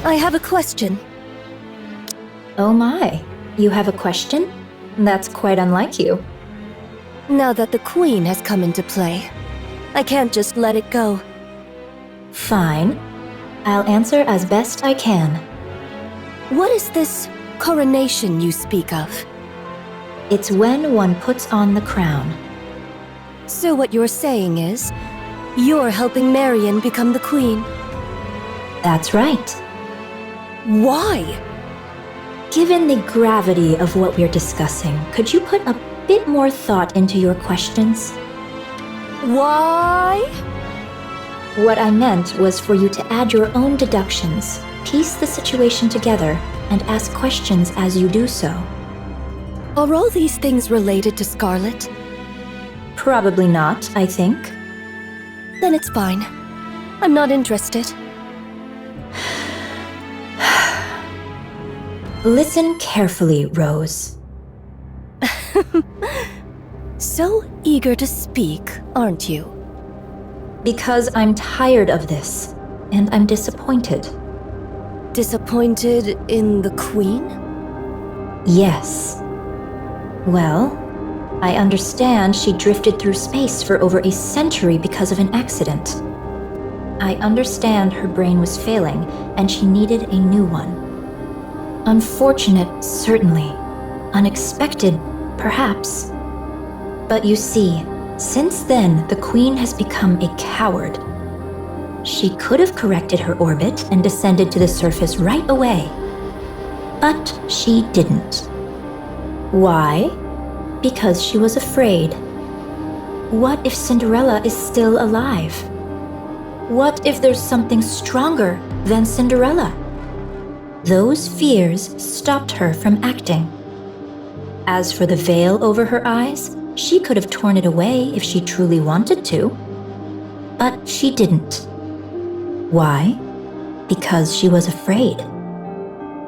I have a question. Oh my, you have a question? That's quite unlike you. Now that the Queen has come into play, I can't just let it go. Fine. I'll answer as best I can. What is this coronation you speak of? It's when one puts on the crown. So what you're saying is, you're helping Marion become the Queen? That's right. Why? Given the gravity of what we're discussing, could you put a bit more thought into your questions? Why? What I meant was for you to add your own deductions, piece the situation together, and ask questions as you do so. Are all these things related to Scarlet? Probably not, I think. Then it's fine. I'm not interested. Listen carefully, Rose. So eager to speak, aren't you? Because I'm tired of this, and I'm disappointed. Disappointed in the Queen? Yes. Well, I understand she drifted through space for over a century because of an accident. I understand her brain was failing, and she needed a new one. Unfortunate, certainly. Unexpected, perhaps. But you see, since then, the Queen has become a coward. She could have corrected her orbit and descended to the surface right away. But she didn't. Why? Because she was afraid. What if Cinderella is still alive? What if there's something stronger than Cinderella? Those fears stopped her from acting. As for the veil over her eyes, she could have torn it away if she truly wanted to. But she didn't. Why? Because she was afraid.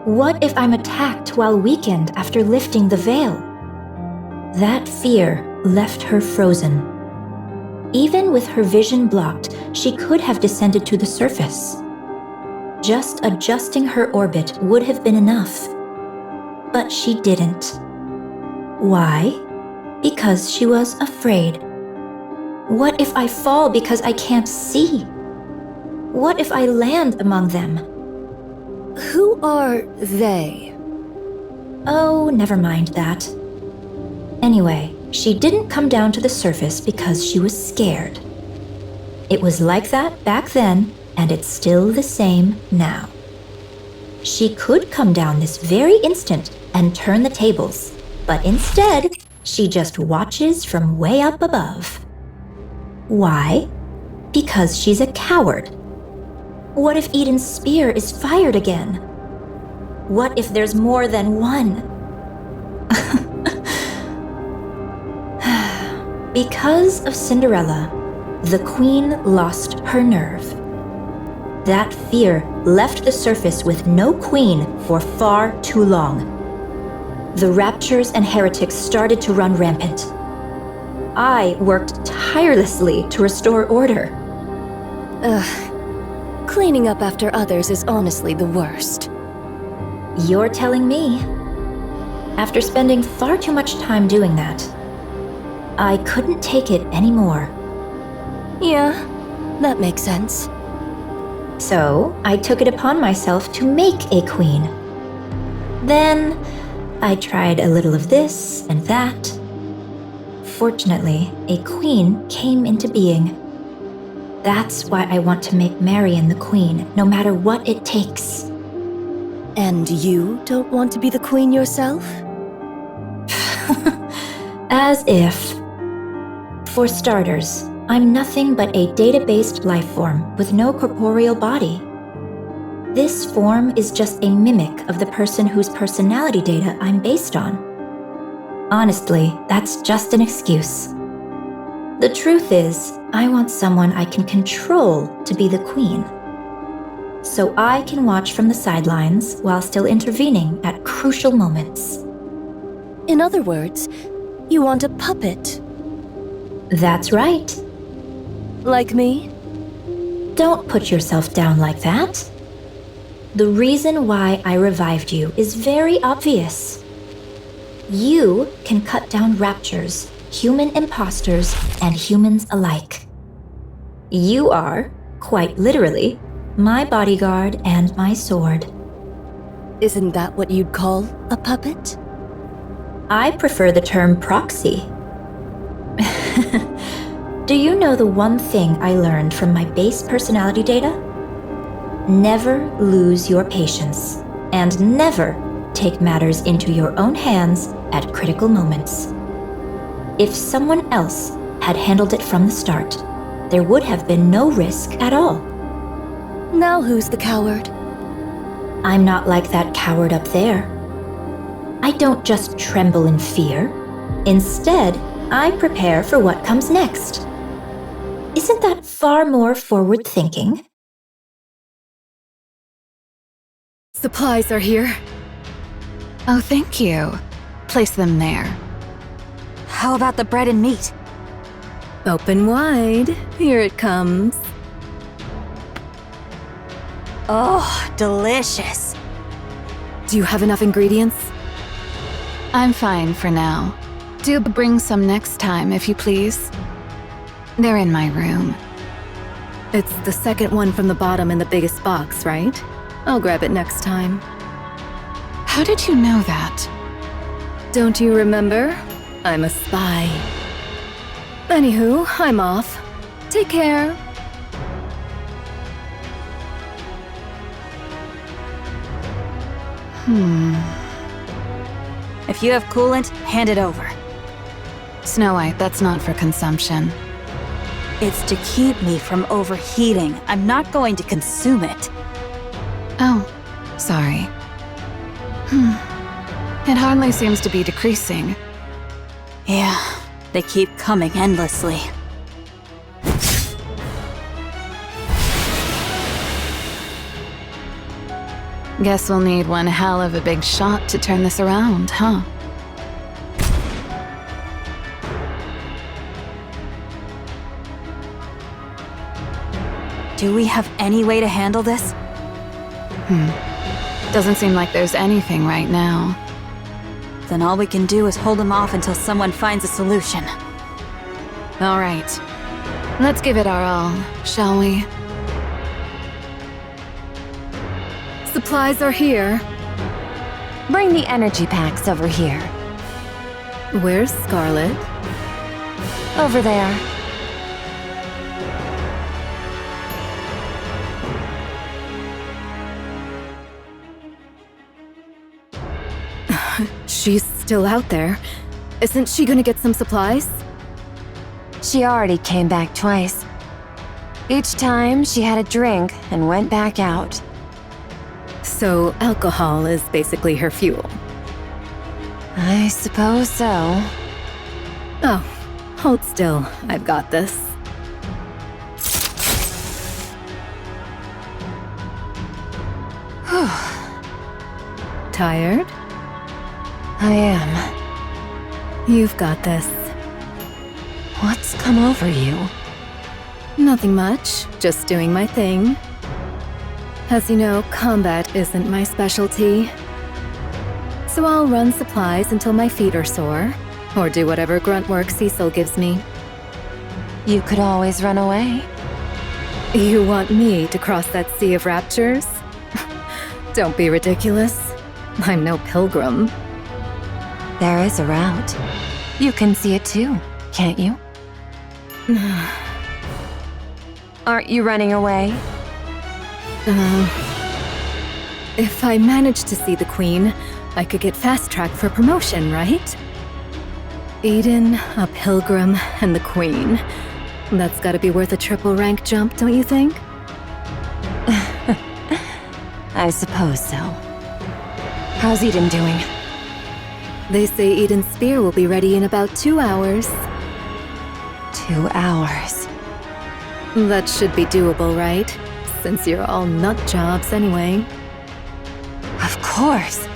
What if I'm attacked while weakened after lifting the veil? That fear left her frozen. Even with her vision blocked, she could have descended to the surface. Just adjusting her orbit would have been enough. But she didn't. Why? Because she was afraid. What if I fall because I can't see? What if I land among them? Who are they? Oh, never mind that. Anyway, she didn't come down to the surface because she was scared. It was like that back then, and it's still the same now. She could come down this very instant and turn the tables, but instead, she just watches from way up above. Why? Because she's a coward. What if Eden's spear is fired again? What if there's more than one? Because of Cinderella, the Queen lost her nerve. That fear left the surface with no queen for far too long. The raptures and heretics started to run rampant. I worked tirelessly to restore order. Cleaning up after others is honestly the worst. You're telling me. After spending far too much time doing that, I couldn't take it anymore. Yeah, that makes sense. So I took it upon myself to make a queen. Then I tried a little of this and that. Fortunately, a queen came into being. That's why I want to make Marion the queen, no matter what it takes. And you don't want to be the Queen yourself? As if. For starters, I'm nothing but a data-based life form with no corporeal body. This form is just a mimic of the person whose personality data I'm based on. Honestly, that's just an excuse. The truth is, I want someone I can control to be the queen. So I can watch from the sidelines while still intervening at crucial moments. In other words, you want a puppet. That's right. Like me? Don't put yourself down like that. The reason why I revived you is very obvious. You can cut down raptures, human imposters, and humans alike. You are, quite literally, my bodyguard and my sword. Isn't that what you'd call a puppet? I prefer the term proxy. Do you know the one thing I learned from my base personality data? Never lose your patience, and never take matters into your own hands at critical moments. If someone else had handled it from the start, there would have been no risk at all. Now who's the coward? I'm not like that coward up there. I don't just tremble in fear. Instead, I prepare for what comes next. Isn't that far more forward-thinking? Supplies are here. Oh, thank you. Place them there. How about the bread and meat? Open wide. Here it comes. Oh, delicious. Do you have enough ingredients? I'm fine for now. Do bring some next time, if you please. They're in my room. It's the second one from the bottom in the biggest box, right? I'll grab it next time. How did you know that? Don't you remember? I'm a spy. Anywho, I'm off. Take care. If you have coolant, hand it over. Snow White, that's not for consumption. It's to keep me from overheating. I'm not going to consume it. Oh, sorry. It hardly seems to be decreasing. Yeah, they keep coming endlessly. Guess we'll need one hell of a big shot to turn this around, huh? Do we have any way to handle this? Doesn't seem like there's anything right now. Then all we can do is hold them off until someone finds a solution. All right. Let's give it our all, shall we? Supplies are here. Bring the energy packs over here. Where's Scarlet? Over there. She's still out there. Isn't she gonna get some supplies? She already came back twice. Each time, she had a drink and went back out. So alcohol is basically her fuel. I suppose so. Oh, hold still. I've got this. Tired? I am. You've got this. What's come over you? Nothing much, just doing my thing. As you know, combat isn't my specialty. So I'll run supplies until my feet are sore, or do whatever grunt work Cecil gives me. You could always run away. You want me to cross that sea of raptures? Don't be ridiculous. I'm no pilgrim. There is a route. You can see it too, can't you? Aren't you running away? If I manage to see the Queen, I could get fast-tracked for promotion, right? Eden, a pilgrim, and the Queen. That's gotta be worth a triple rank jump, don't you think? I suppose so. How's Eden doing? They say Eden's spear will be ready in about 2 hours. 2 hours. That should be doable, right? Since you're all nut jobs anyway. Of course.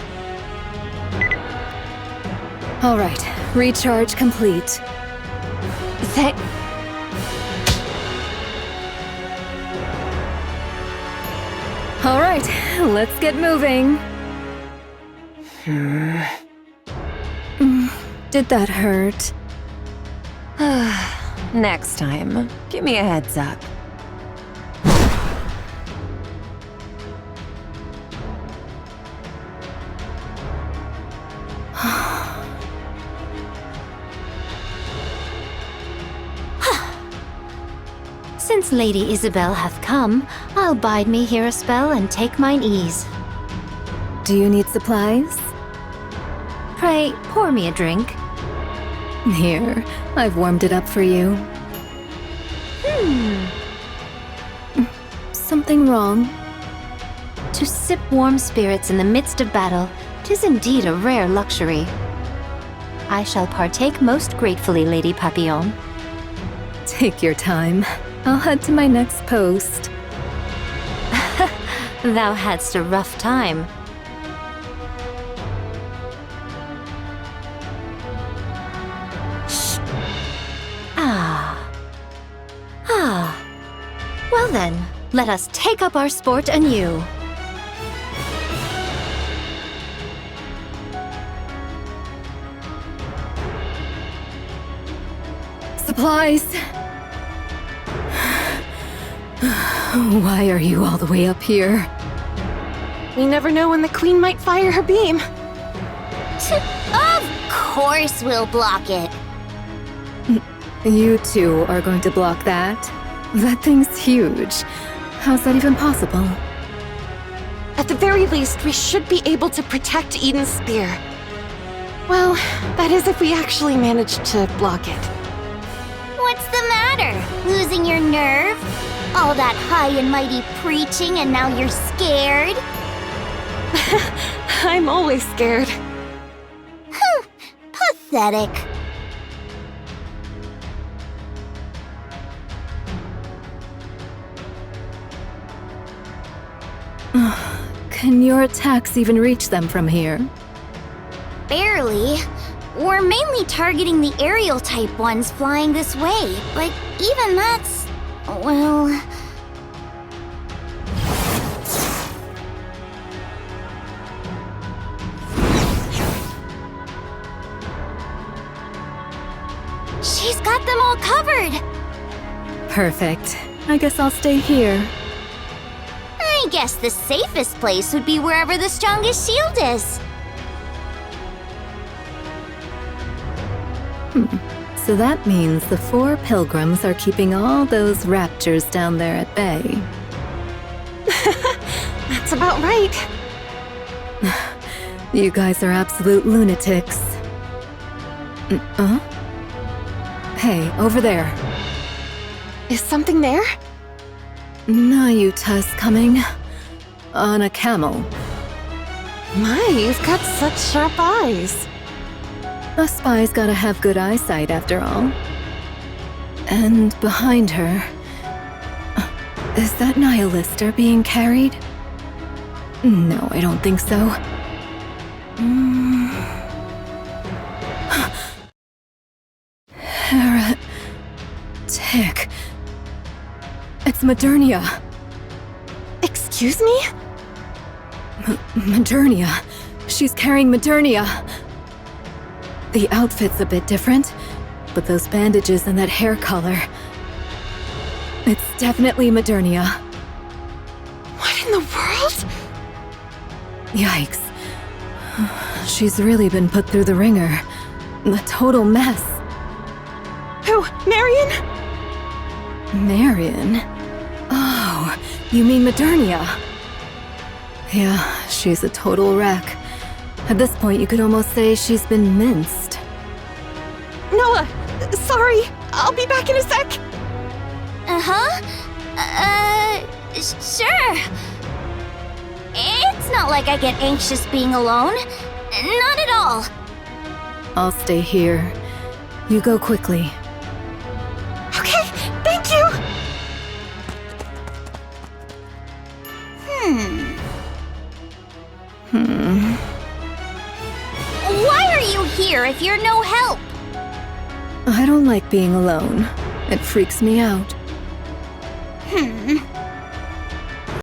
All right, recharge complete. All right, let's get moving. Did that hurt? Next time, give me a heads up. Since Lady Isabel hath come, I'll bide me here a spell and take mine ease. Do you need supplies? Pray, pour me a drink. Here, I've warmed it up for you. Something wrong? To sip warm spirits in the midst of battle, 'tis indeed a rare luxury. I shall partake most gratefully, Lady Papillon. Take your time. I'll head to my next post. Thou hadst a rough time. Well then, let us take up our sport anew. Supplies! Why are you all the way up here? We never know when the Queen might fire her beam. Of course we'll block it. You two are going to block that? That thing's huge. How's that even possible? At the very least, we should be able to protect Eden's spear. Well, that is if we actually manage to block it. What's the matter? Losing your nerve? All that high and mighty preaching and now you're scared? I'm always scared. Pathetic. Can your attacks even reach them from here? Barely. We're mainly targeting the aerial type ones flying this way, but even that's... well... She's got them all covered! Perfect. I guess I'll stay here. I guess the safest place would be wherever the strongest shield is. So that means the 4 Pilgrims are keeping all those raptures down there at bay. That's about right. You guys are absolute lunatics. Hey, over there. Is something there? Nayuta's coming. On a camel. My, you've got such sharp eyes. A spy's gotta have good eyesight after all. And behind her... is that Nihilister being carried? No, I don't think so. Heretic. It's Modernia. Excuse me? Modernia. She's carrying Modernia. The outfit's a bit different, but those bandages and that hair color... it's definitely Modernia. What in the world? Yikes. She's really been put through the ringer. A total mess. Who? Marion? Marion? Oh, you mean Modernia? Yeah, she's a total wreck. At this point, you could almost say she's been minced. Noah, sorry. I'll be back in a sec. Sure. It's not like I get anxious being alone. Not at all. I'll stay here. You go quickly. Okay, thank you. Why are you here if you're no help? I don't like being alone. It freaks me out.